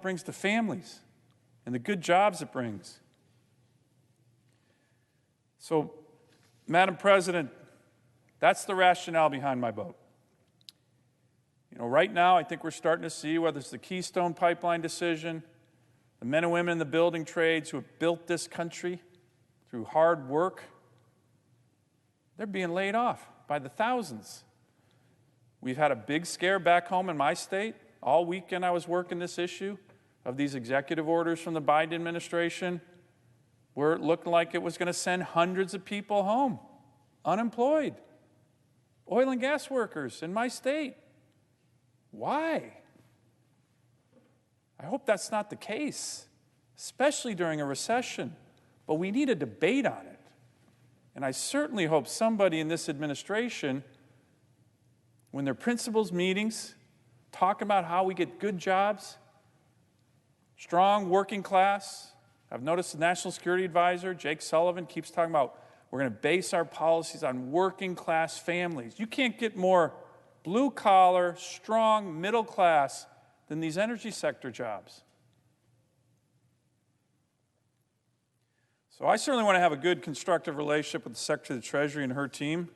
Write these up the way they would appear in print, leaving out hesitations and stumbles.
brings to families and the good jobs it brings. So, Madam President, that's the rationale behind my vote. Right now, I think we're starting to see, whether it's the Keystone Pipeline decision, the men and women in the building trades who have built this country through hard work, they're being laid off by the thousands. We've had a big scare back home in my state. All weekend I was working this issue of these executive orders from the Biden administration where it looked like it was going to send hundreds of people home, unemployed, oil and gas workers in my state. Why? I hope that's not the case, especially during a recession, but we need a debate on it. And I certainly hope somebody in this administration, when their principals meetings talk about how we get good jobs, strong working class. I've noticed the National Security Advisor, Jake Sullivan, keeps talking about we're going to base our policies on working class families. You can't get more blue-collar, strong, middle class than these energy sector jobs. So I certainly want to have a good, constructive relationship with the Secretary of the Treasury and her team.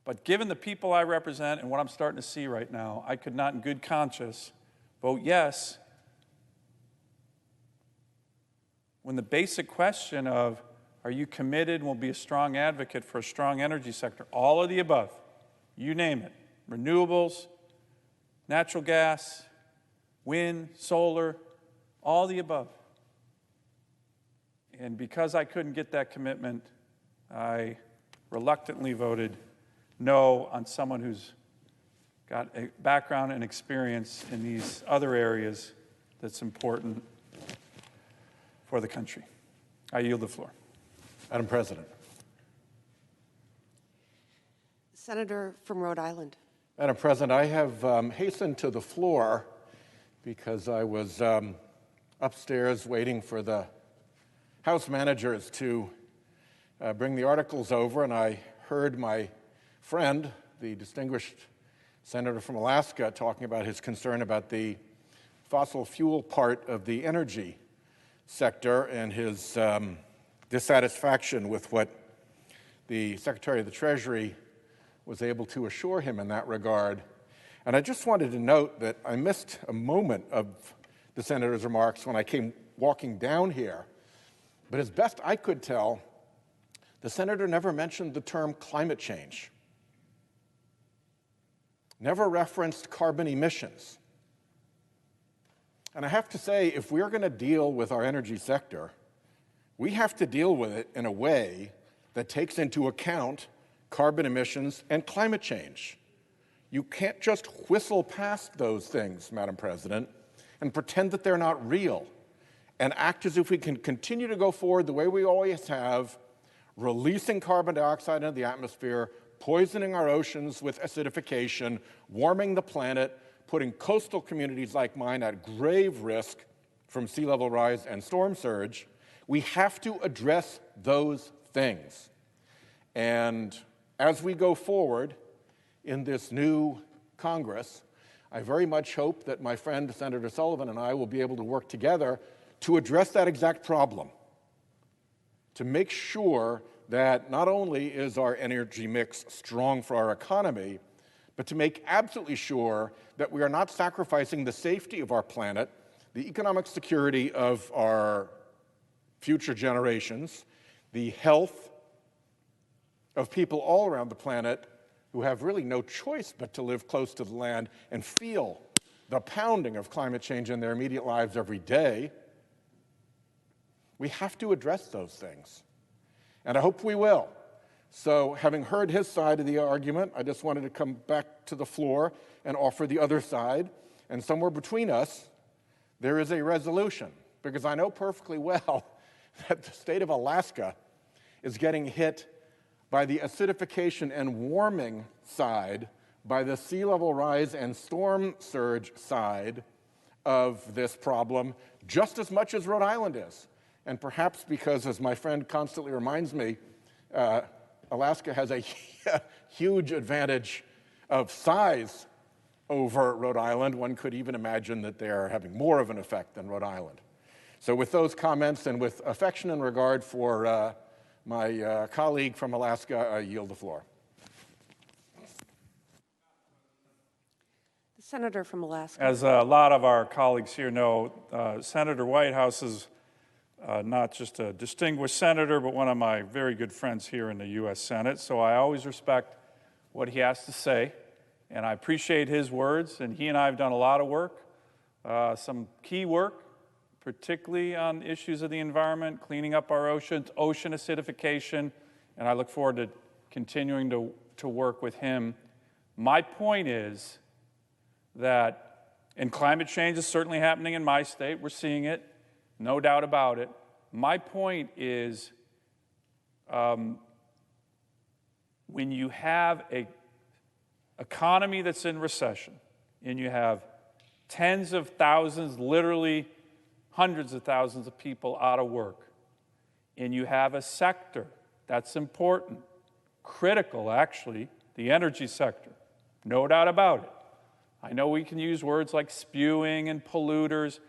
But given the people I represent and what I'm starting to see right now, I could not in good conscience vote yes when the basic question of, are you committed and will be a strong advocate for a strong energy sector? All of the above, you name it, renewables, natural gas, wind, solar, all the above. And because I couldn't get that commitment, I reluctantly voted no on someone who's got a background and experience in these other areas that's important for the country. I yield the floor. Madam President. Senator from Rhode Island. Madam President, I have hastened to the floor because I was upstairs waiting for the House managers to bring the articles over, and I heard my friend, the distinguished senator from Alaska, talking about his concern about the fossil fuel part of the energy sector and his dissatisfaction with what the Secretary of the Treasury was able to assure him in that regard. And I just wanted to note that I missed a moment of the senator's remarks when I came walking down here. But as best I could tell, the senator never mentioned the term climate change, never referenced carbon emissions. And I have to say, if we're going to deal with our energy sector, we have to deal with it in a way that takes into account carbon emissions and climate change. You can't just whistle past those things, Madam President, and pretend that they're not real, and act as if we can continue to go forward the way we always have, releasing carbon dioxide into the atmosphere, poisoning our oceans with acidification, warming the planet, putting coastal communities like mine at grave risk from sea level rise and storm surge. We have to address those things. And as we go forward in this new Congress, I very much hope that my friend Senator Sullivan and I will be able to work together to address that exact problem, to make sure that not only is our energy mix strong for our economy, but to make absolutely sure that we are not sacrificing the safety of our planet, the economic security of our future generations, the health of people all around the planet who have really no choice but to live close to the land and feel the pounding of climate change in their immediate lives every day. We have to address those things, and I hope we will. So, having heard his side of the argument, I just wanted to come back to the floor and offer the other side, and somewhere between us, there is a resolution, because I know perfectly well that the state of Alaska is getting hit by the acidification and warming side, by the sea level rise and storm surge side of this problem, just as much as Rhode Island is. And perhaps because, as my friend constantly reminds me, Alaska has a huge advantage of size over Rhode Island. One could even imagine that they are having more of an effect than Rhode Island. So with those comments and with affection and regard for my colleague from Alaska, I yield the floor. The senator from Alaska. As a lot of our colleagues here know, Senator Whitehouse is not just a distinguished senator, but one of my very good friends here in the U.S. Senate. So I always respect what he has to say, and I appreciate his words. And he and I have done a lot of work, some key work, particularly on issues of the environment, cleaning up our oceans, ocean acidification, and I look forward to continuing to work with him. My point is that, and climate change is certainly happening in my state, we're seeing it, no doubt about it. My point is, when you have an economy that's in recession, and you have tens of thousands, literally hundreds of thousands of people out of work, and you have a sector that's important, critical actually, the energy sector, no doubt about it. I know we can use words like spewing and polluters.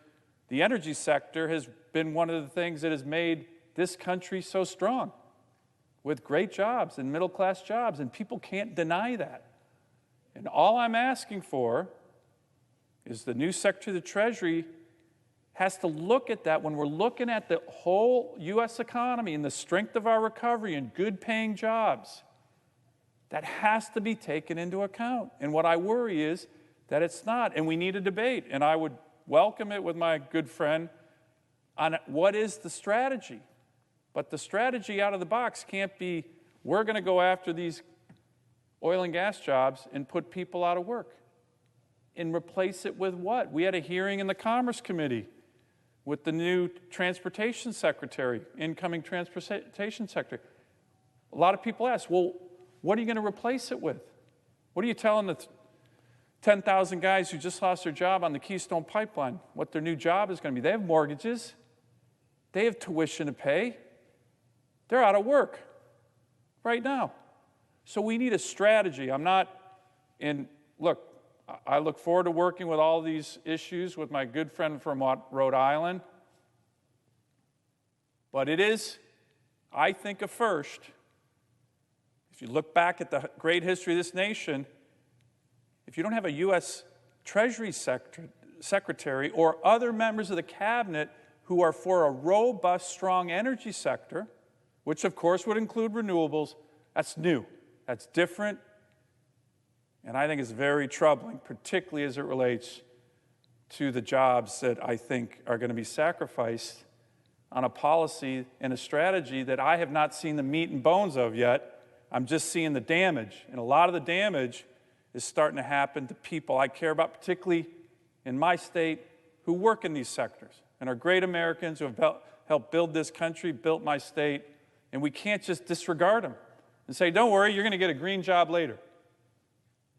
The energy sector has been one of the things that has made this country so strong, with great jobs and middle-class jobs, and people can't deny that. And all I'm asking for is the new Secretary of the Treasury has to look at that when we're looking at the whole U.S. economy and the strength of our recovery and good-paying jobs. That has to be taken into account. And what I worry is that it's not, and we need a debate. And I would welcome it with my good friend on what is the strategy. But the strategy out of the box can't be, we're going to go after these oil and gas jobs and put people out of work. And replace it with what? We had a hearing in the Commerce Committee with the new Transportation Secretary, incoming Transportation Secretary. A lot of people ask, well, what are you going to replace it with? What are you telling the 10,000 guys who just lost their job on the Keystone Pipeline what their new job is going to be? They have mortgages. They have tuition to pay. They're out of work right now. So we need a strategy. Look, I look forward to working with all these issues with my good friend from Rhode Island. But it is, I think, a first. If you look back at the great history of this nation, if you don't have a U.S. Treasury Secretary or other members of the cabinet who are for a robust, strong energy sector, which of course would include renewables, that's new, that's different, and I think it's very troubling, particularly as it relates to the jobs that I think are going to be sacrificed on a policy and a strategy that I have not seen the meat and bones of yet. I'm just seeing the damage, and a lot of the damage is starting to happen to people I care about, particularly in my state, who work in these sectors and are great Americans who have helped build this country, built my state, and we can't just disregard them and say, don't worry, you're going to get a green job later.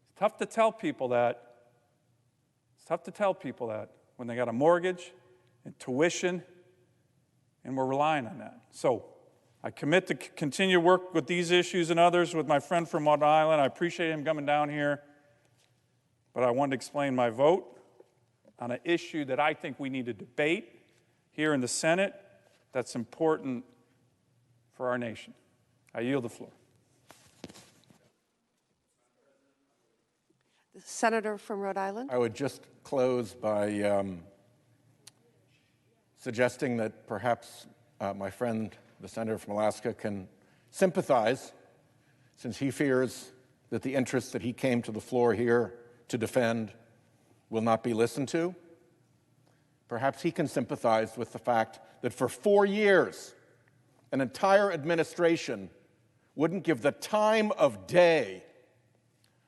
It's tough to tell people that. It's tough to tell people that when they got a mortgage and tuition, and we're relying on that. So I commit to continue work with these issues and others with my friend from Rhode Island. I appreciate him coming down here, but I wanted to explain my vote on an issue that I think we need to debate here in the Senate that's important for our nation. I yield the floor. The senator from Rhode Island. I would just close by suggesting that perhaps my friend, the senator from Alaska, can sympathize, since he fears that the interests that he came to the floor here to defend will not be listened to. Perhaps he can sympathize with the fact that for 4 years, an entire administration wouldn't give the time of day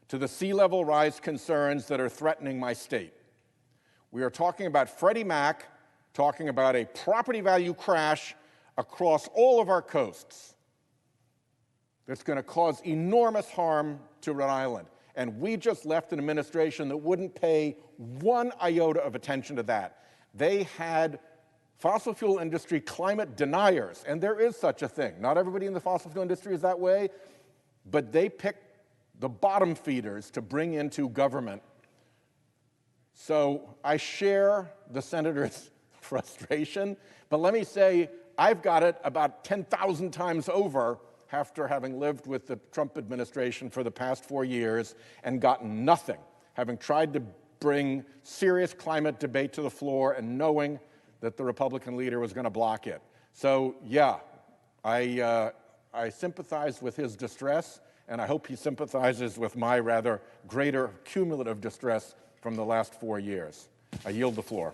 to the sea level rise concerns that are threatening my state. We are talking about Freddie Mac, talking about a property value crash across all of our coasts that's going to cause enormous harm to Rhode Island. And we just left an administration that wouldn't pay one iota of attention to that. They had fossil fuel industry climate deniers, and there is such a thing. Not everybody in the fossil fuel industry is that way, but they picked the bottom feeders to bring into government So I share the senator's frustration, but let me say I've got it about 10,000 times over after having lived with the Trump administration for the past 4 years and gotten nothing, having tried to bring serious climate debate to the floor and knowing that the Republican leader was going to block it. So yeah, I sympathize with his distress, and I hope he sympathizes with my rather greater cumulative distress from the last 4 years. I yield the floor.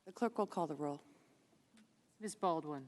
The clerk will call the roll. Ms. Baldwin.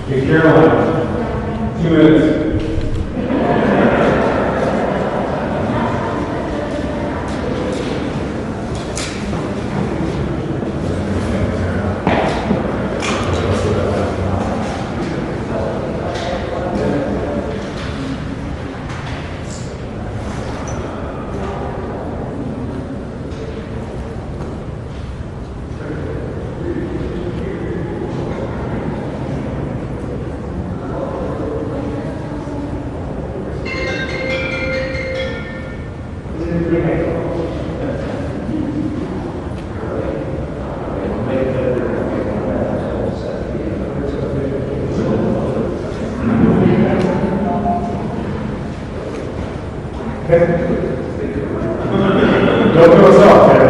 Hey, Caroline, 2 minutes. Don't do us off, man.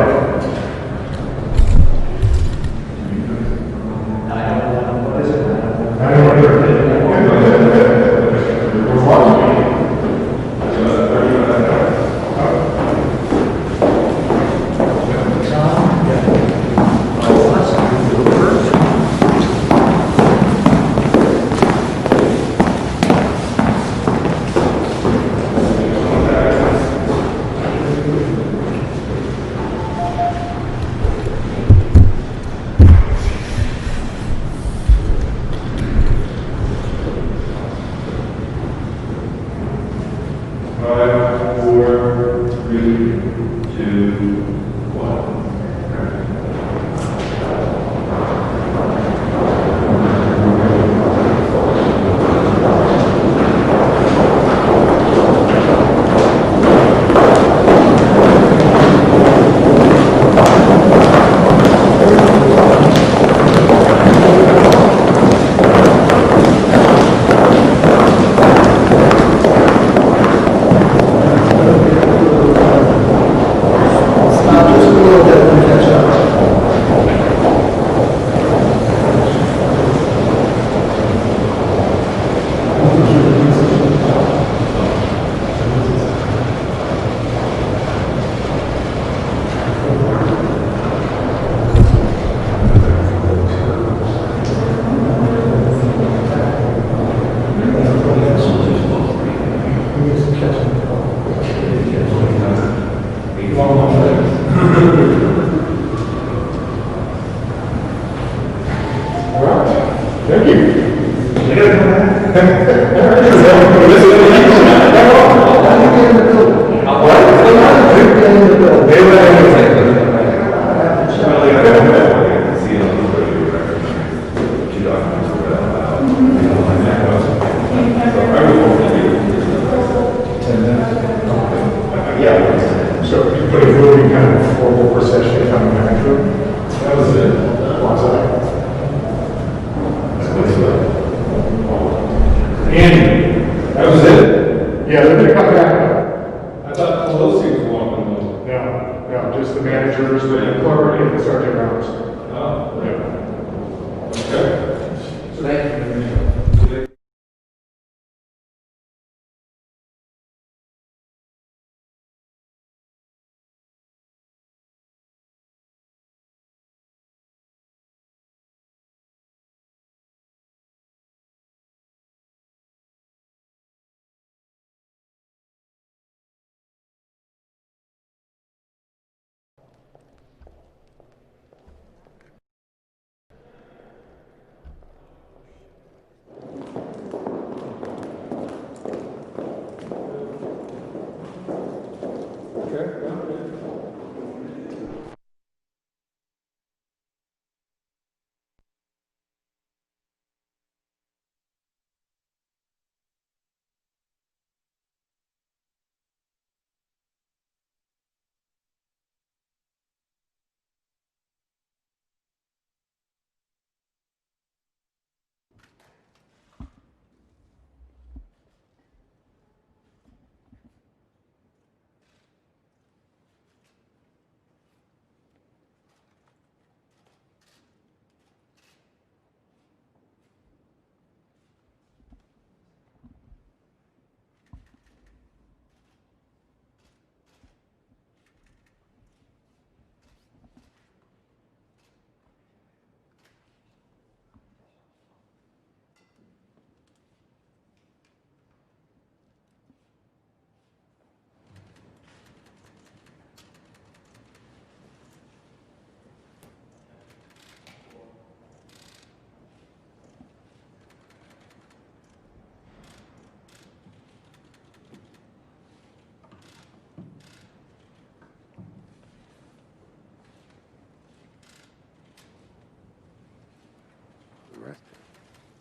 I don't want to we're watching. Five, four, three, two, one. Thank Yeah. So you put a really kind of formal procession coming back through. That was it. Was I? Andy, that was it? Yeah, they're going to come back. I thought Pelosi was walking along. No, just the managers, the clerk, and the sergeant rounds. Oh, yeah. Okay. So thank you.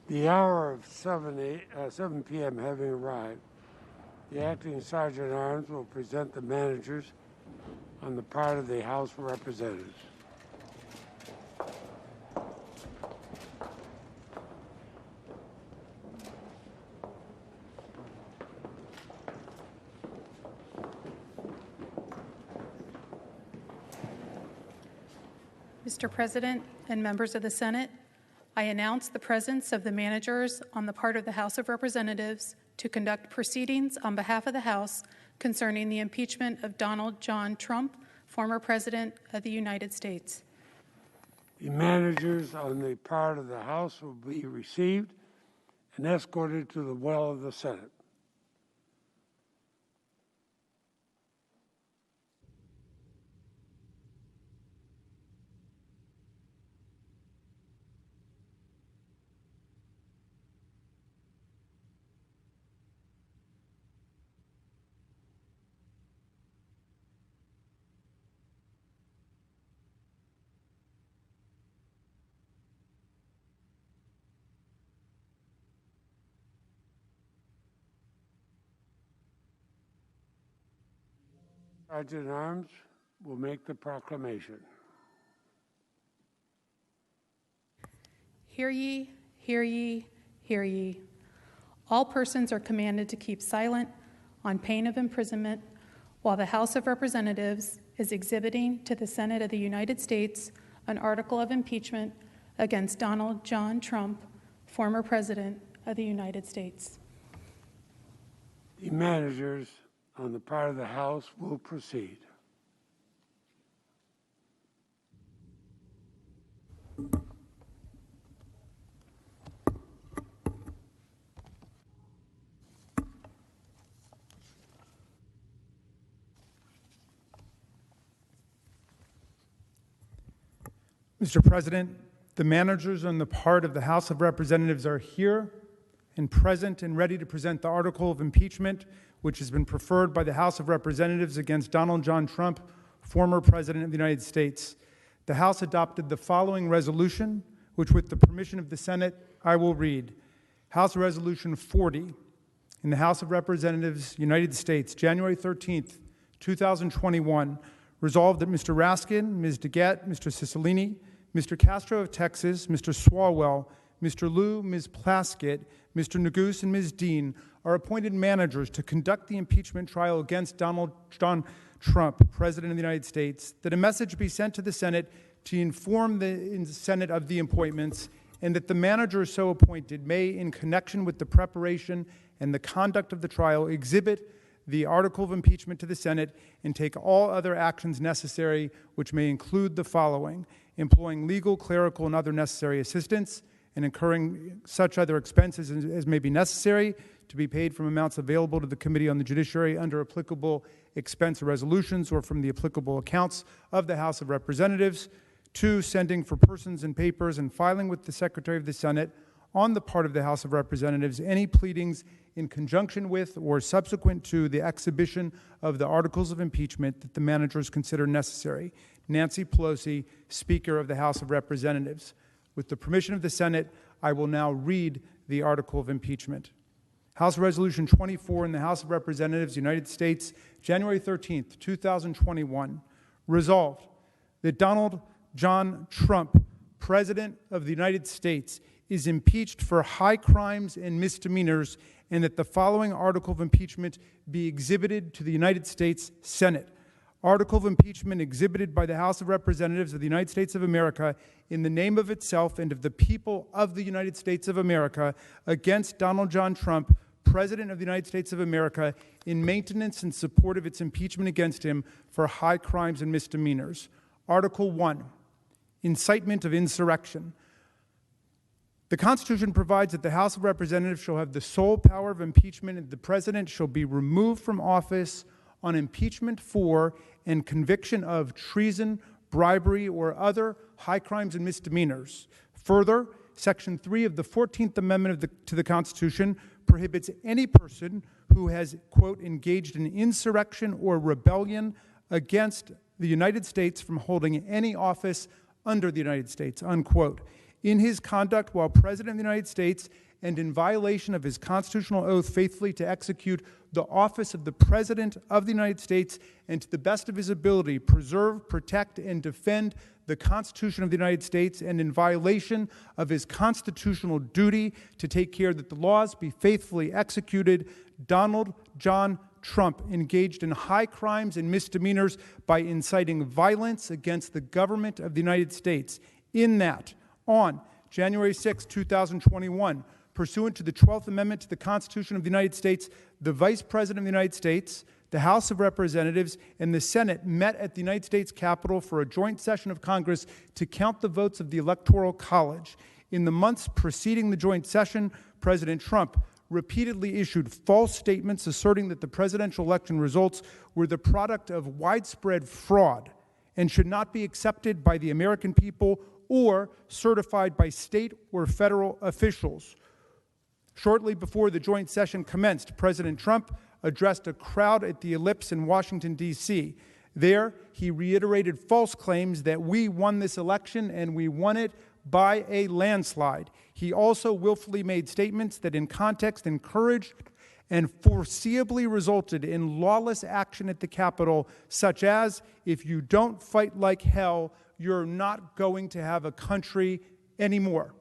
The hour of 7 p.m. having arrived, the acting Sergeant at Arms will present the managers on the part of the House of Representatives. Mr. President and members of the Senate, I announce the presence of the managers on the part of the House of Representatives to conduct proceedings on behalf of the House concerning the impeachment of Donald John Trump, former President of the United States. The managers on the part of the House will be received and escorted to the well of the Senate. Sergeant at Arms will make the proclamation. Hear ye, hear ye, hear ye. All persons are commanded to keep silent on pain of imprisonment while the House of Representatives is exhibiting to the Senate of the United States an article of impeachment against Donald John Trump, former President of the United States. The managers on the part of the House will proceed. Mr. President, the managers on the part of the House of Representatives are here and present and ready to present the article of impeachment which has been preferred by the House of Representatives against Donald John Trump, former President of the United States. The House adopted the following resolution, which with the permission of the Senate, I will read. House Resolution 40 in the House of Representatives, United States, January 13th, 2021, resolved that Mr. Raskin, Ms. DeGette, Mr. Cicilline, Mr. Castro of Texas, Mr. Swalwell, Mr. Liu, Ms. Plaskett, Mr. Neguse, and Ms. Dean are appointed managers to conduct the impeachment trial against Donald John Trump, President of the United States, that a message be sent to the Senate to inform the Senate of the appointments, and that the managers so appointed may, in connection with the preparation and the conduct of the trial, exhibit the article of impeachment to the Senate and take all other actions necessary, which may include the following: employing legal, clerical, and other necessary assistance, and incurring such other expenses as may be necessary to be paid from amounts available to the Committee on the Judiciary under applicable expense resolutions or from the applicable accounts of the House of Representatives. 2, sending for persons and papers and filing with the Secretary of the Senate on the part of the House of Representatives any pleadings in conjunction with or subsequent to the exhibition of the articles of impeachment that the managers consider necessary. Nancy Pelosi, Speaker of the House of Representatives. With the permission of the Senate, I will now read the article of impeachment. House Resolution 24 in the House of Representatives, United States, January 13th, 2021. Resolved that Donald John Trump, President of the United States, is impeached for high crimes and misdemeanors, and that the following article of impeachment be exhibited to the United States Senate. Article of impeachment exhibited by the House of Representatives of the United States of America in the name of itself and of the people of the United States of America against Donald John Trump, President of the United States of America, in maintenance and support of its impeachment against him for high crimes and misdemeanors. Article 1, incitement of insurrection. The Constitution provides that the House of Representatives shall have the sole power of impeachment, and the President shall be removed from office on impeachment for and conviction of treason, bribery, or other high crimes and misdemeanors. Further, Section 3 of the 14th Amendment to the Constitution prohibits any person who has, quote, engaged in insurrection or rebellion against the United States from holding any office under the United States, unquote. in his conduct while President of the United States and in violation of his constitutional oath faithfully to execute the office of the President of the United States and to the best of his ability preserve, protect, and defend the Constitution of the United States, and in violation of his constitutional duty to take care that the laws be faithfully executed, Donald John Trump engaged in high crimes and misdemeanors by inciting violence against the government of the United States. In that, on January 6, 2021, pursuant to the 12th Amendment to the Constitution of the United States, the Vice President of the United States, the House of Representatives, and the Senate met at the United States Capitol for a joint session of Congress to count the votes of the Electoral College. In the months preceding the joint session, President Trump repeatedly issued false statements asserting that the presidential election results were the product of widespread fraud and should not be accepted by the American people or certified by state or federal officials. Shortly before the joint session commenced, President Trump addressed a crowd at the Ellipse in Washington, D.C. There, he reiterated false claims that we won this election and we won it by a landslide. He also willfully made statements that in context encouraged and foreseeably resulted in lawless action at the Capitol, such as, if you don't fight like hell, you're not going to have a country anymore.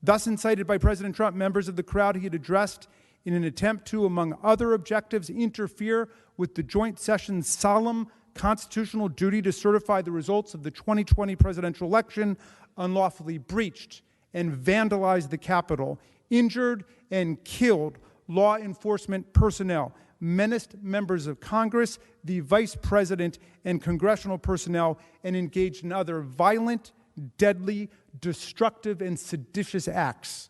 Thus incited by President Trump, members of the crowd he had addressed in an attempt to, among other objectives, interfere with the joint session's solemn constitutional duty to certify the results of the 2020 presidential election, unlawfully breached and vandalized the Capitol, injured and killed law enforcement personnel, menaced members of Congress, the Vice President, and congressional personnel, and engaged in other violent, deadly, destructive, and seditious acts.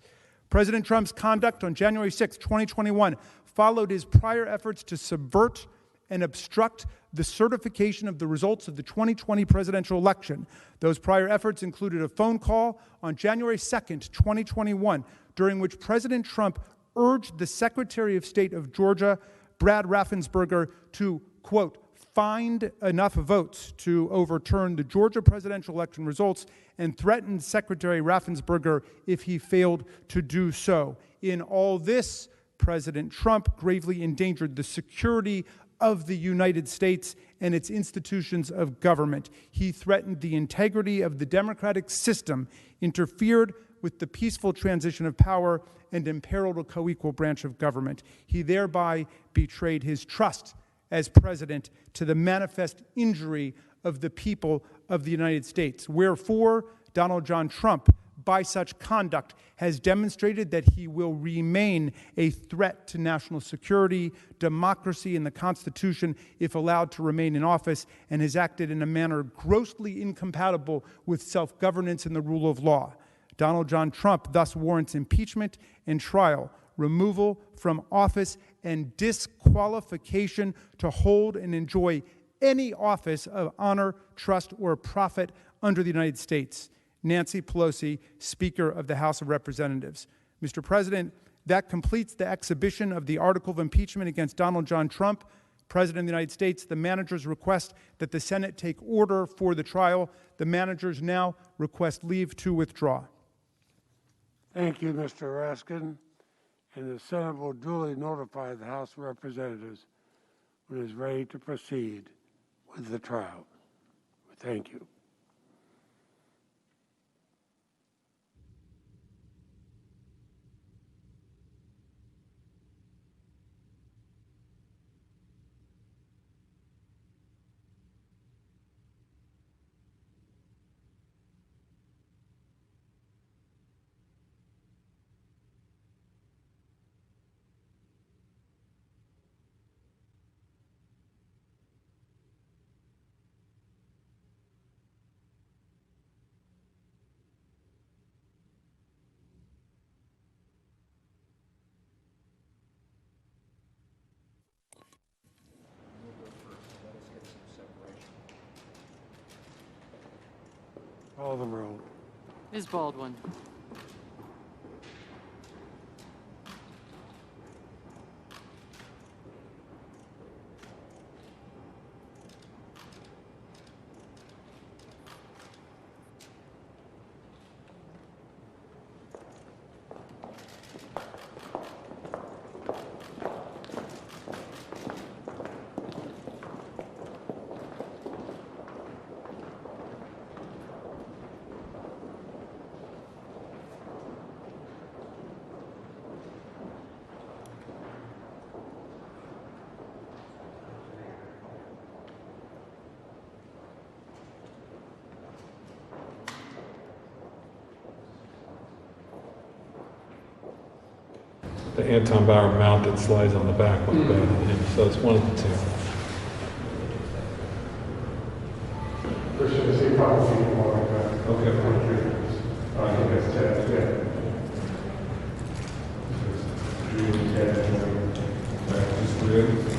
President Trump's conduct on January 6, 2021 followed his prior efforts to subvert and obstruct the certification of the results of the 2020 presidential election. Those prior efforts included a phone call on January 2nd, 2021, during which President Trump urged the Secretary of State of Georgia, Brad Raffensperger, to, quote, find enough votes to overturn the Georgia presidential election results, and threatened Secretary Raffensperger if he failed to do so. In all this, President Trump gravely endangered the security of the United States and its institutions of government. He threatened the integrity of the democratic system, interfered with the peaceful transition of power, and imperiled a co-equal branch of government. He thereby betrayed his trust as president to the manifest injury of the people of the United States. Wherefore, Donald John Trump, by such conduct, has demonstrated that he will remain a threat to national security, democracy, and the Constitution if allowed to remain in office, and has acted in a manner grossly incompatible with self-governance and the rule of law. Donald John Trump thus warrants impeachment and trial, removal from office, and disqualification to hold and enjoy any office of honor, trust, or profit under the United States. Nancy Pelosi, Speaker of the House of Representatives. Mr. President, that completes the exhibition of the article of impeachment against Donald John Trump, President of the United States. The managers request that the Senate take order for the trial. The managers now request leave to withdraw. Thank you, Mr. Raskin. And the Senate will duly notify the House of Representatives when it is ready to proceed with the trial. Thank you. Call the roll. Ms. Baldwin. the Anton Bauer mount that slides on the back went bad on him, so it's one of the two. There should be a couple feet more like that. Okay. I think that's 10, yeah. Just three.